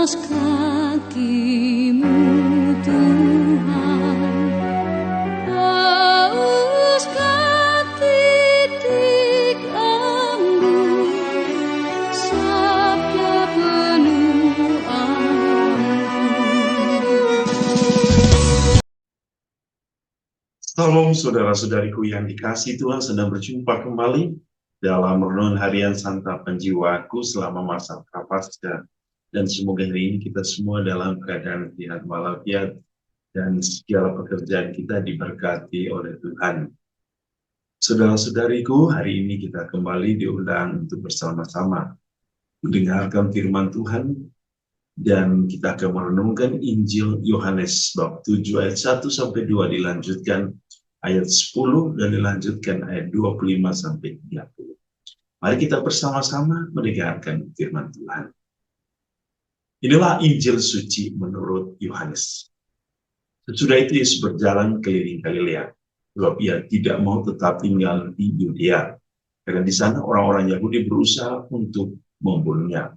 atas kakimu Tuhan, hauskan titik embun sabda penuh ampun. Salam saudara-saudariku yang dikasihi Tuhan, sedang berjumpa kembali dalam renungan harian santapan jiwaku selama masa Prapaskah. Dan semoga hari ini kita semua dalam keadaan sehat walafiat dan segala pekerjaan kita diberkati oleh Tuhan. Saudara-saudariku, hari ini kita kembali diundang untuk bersama-sama mendengarkan firman Tuhan, dan kita akan merenungkan Injil Yohanes bab 7 ayat 1 sampai 2, dilanjutkan ayat 10 dan dilanjutkan ayat 25 sampai 30. Mari kita bersama-sama mendengarkan firman Tuhan. Inilah Injil suci menurut Yohanes. Sesudah itu Yesus berjalan keliling Galilea, sebab ia tidak mau tetap tinggal di Yudea, karena di sana orang-orang Yahudi berusaha untuk membunuhnya.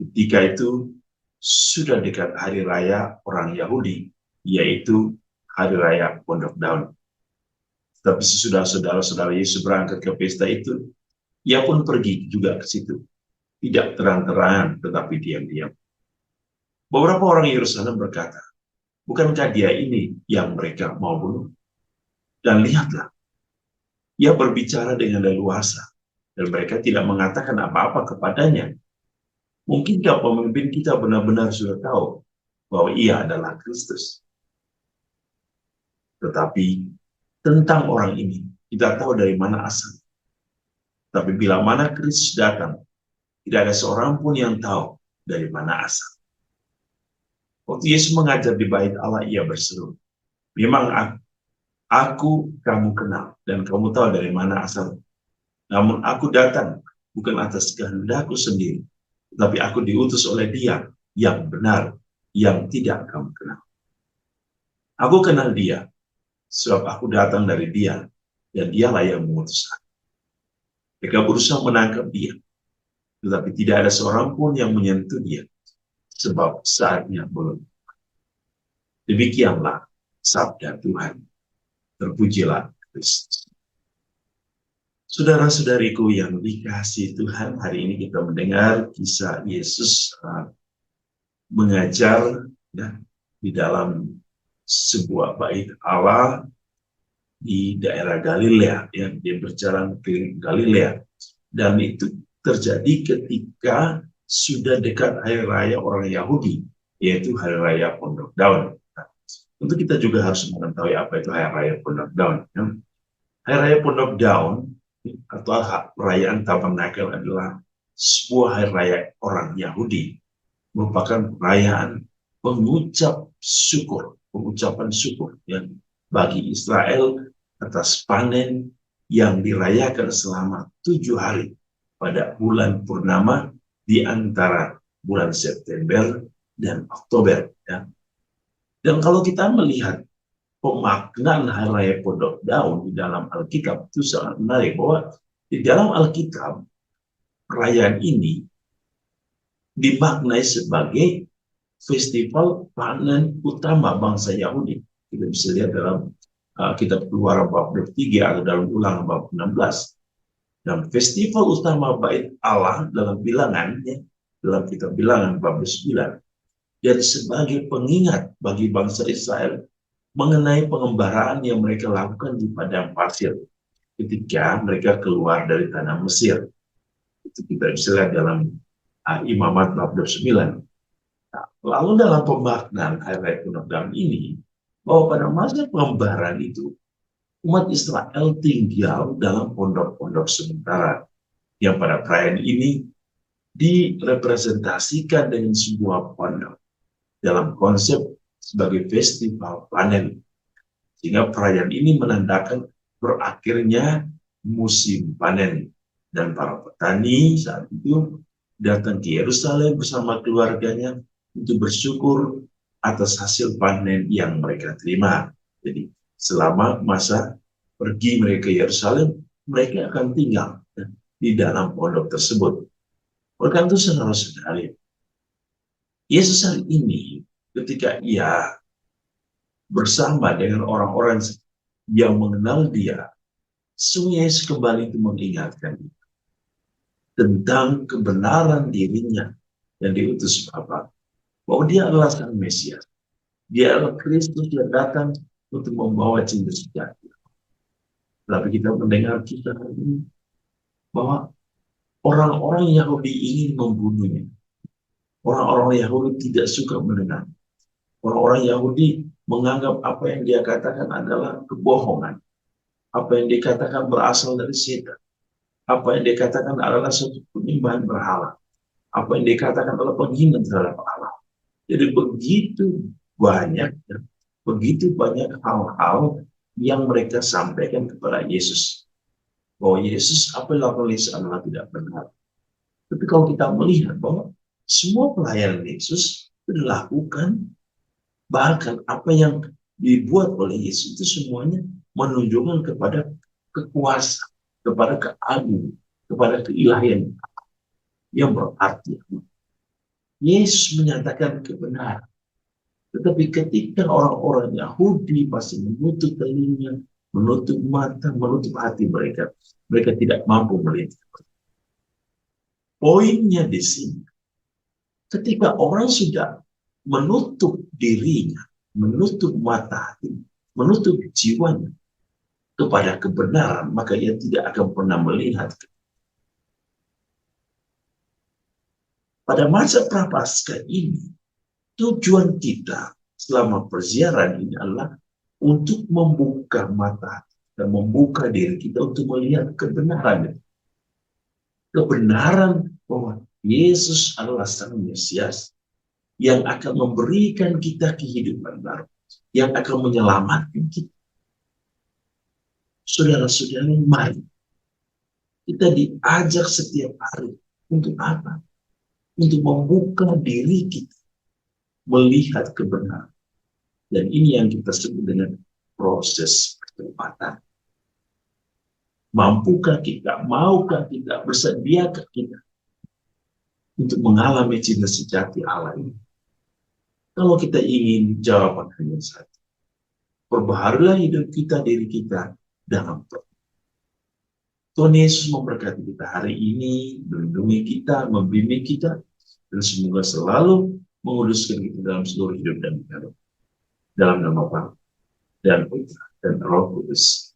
Ketika itu sudah dekat hari raya orang Yahudi, yaitu hari raya Pondok Daun. Tapi sesudah saudara-saudara Yesus berangkat ke pesta itu, ia pun pergi juga ke situ. Tidak terang-terangan, tetapi diam-diam. Beberapa orang Yerusalem berkata, bukankah dia ini yang mereka mau bunuh? Dan lihatlah, ia berbicara dengan leluasa, dan mereka tidak mengatakan apa-apa kepadanya. Mungkinkah pemimpin kita benar-benar sudah tahu bahwa ia adalah Kristus? Tetapi tentang orang ini, kita tahu dari mana asal. Tapi bila mana Kristus datang, tidak ada seorang pun yang tahu dari mana asal. Waktu Yesus mengajar di bait Allah, ia berseru, memang aku kamu kenal, dan kamu tahu dari mana asal. Namun aku datang bukan atas kehendakku sendiri, tetapi aku diutus oleh Dia yang benar, yang tidak kamu kenal. Aku kenal Dia, sebab aku datang dari Dia, dan Dialah yang mengutus aku. Mereka berusaha menangkap Dia, tetapi tidak ada seorang pun yang menyentuh Dia, sebab saatnya belum. Demikianlah sabda Tuhan. Terpujilah Kristus. Saudara-saudariku yang dikasihi Tuhan, hari ini kita mendengar kisah Yesus mengajar ya, di dalam sebuah bait Allah di daerah Galilea, ya, dia berjalan ke Galilea, dan itu terjadi ketika sudah dekat hari raya orang Yahudi, yaitu hari raya Pondok Daun. Nah, tentu kita juga harus mengetahui apa itu hari raya Pondok Daun. Ya. Hari raya Pondok Daun atau perayaan Tabernakel adalah sebuah hari raya orang Yahudi, merupakan perayaan pengucapan syukur ya, bagi Israel atas panen yang dirayakan selama 7 hari pada bulan purnama di antara bulan September dan Oktober. Ya. Dan kalau kita melihat pemaknaan hari raya Pondok Daun di dalam Alkitab, itu sangat menarik bahwa di dalam Alkitab perayaan ini dimaknai sebagai festival panen utama bangsa Yahudi. Kita bisa lihat dalam kitab Keluaran bab 23 atau dalam Ulangan bab 16. Dan festival utama bait Allah dalam bilangan, ya, dalam kitab Bilangan bab 9, dan sebagai pengingat bagi bangsa Israel mengenai pengembaraan yang mereka lakukan di padang pasir ketika mereka keluar dari tanah Mesir. Itu kita bisa lihat dalam Imamat bab 9. Nah, lalu dalam pemaknaan hari raya Pondok Daun ini, bahwa pada masa pengembaraan itu umat Israel tinggal dalam pondok-pondok sementara, yang pada perayaan ini direpresentasikan dengan sebuah pondok dalam konsep sebagai festival panen, sehingga perayaan ini menandakan berakhirnya musim panen, dan para petani saat itu datang ke Yerusalem bersama keluarganya untuk bersyukur atas hasil panen yang mereka terima. Jadi selama masa pergi mereka ke Yerusalem, mereka akan tinggal di dalam pondok tersebut. Oleh karena itu, saudara-saudari, Yesus hari ini ketika ia bersama dengan orang-orang yang mengenal dia, sesungguhnya Yesus kembali itu mengingatkan tentang kebenaran dirinya yang diutus Bapa, bahwa dia adalah Sang Mesias. Dia adalah Kristus yang datang untuk membawa cinta sejati. Tapi kita mendengar kita hari ini bahwa orang-orang Yahudi ingin membunuhnya. Orang-orang Yahudi tidak suka mendengar. Orang-orang Yahudi menganggap apa yang dia katakan adalah kebohongan. Apa yang dikatakan berasal dari setan. Apa yang dikatakan adalah suatu penyembahan berhala. Apa yang dikatakan adalah penghinaan terhadap Allah. Jadi begitu banyak hal-hal yang mereka sampaikan kepada Yesus. Bahwa Yesus apa yang dilakukan Yesus adalah tidak benar. Tapi kalau kita melihat bahwa semua pelayanan Yesus itu dilakukan, bahkan apa yang dibuat oleh Yesus itu semuanya menunjukkan kepada kekuasaan, kepada keagungan, kepada keilahian yang berarti. Yesus menyatakan kebenaran. Tetapi ketika orang-orang Yahudi masih menutup telinga, menutup mata, menutup hati mereka, mereka tidak mampu melihat. Poinnya di sini, ketika orang sudah menutup dirinya, menutup mata hati, menutup jiwanya kepada kebenaran, maka ia tidak akan pernah melihat. Pada masa prapaskah ini, tujuan kita selama perziaran ini adalah untuk membuka mata dan membuka diri kita untuk melihat kebenaran. Kebenaran bahwa Yesus adalah Sang Mesias yang akan memberikan kita kehidupan baru, yang akan menyelamatkan kita. Saudara-saudara, mari kita diajak setiap hari untuk apa? Untuk membuka diri kita, melihat kebenaran. Dan ini yang kita sebut dengan proses pertobatan. Mampukah kita, maukah kita, bersediakah kita untuk mengalami cinta sejati Allah ini? Kalau kita ingin jawaban hanya satu, perbaharilah hidup kita, diri kita dalam pertobatan. Tuhan Yesus memberkati kita hari ini, melindungi kita, membimbing kita, dan semoga selalu menguduskan kita dalam seluruh hidup dan hidup. Dalam nama Bapa dan Putra dan Roh Kudus.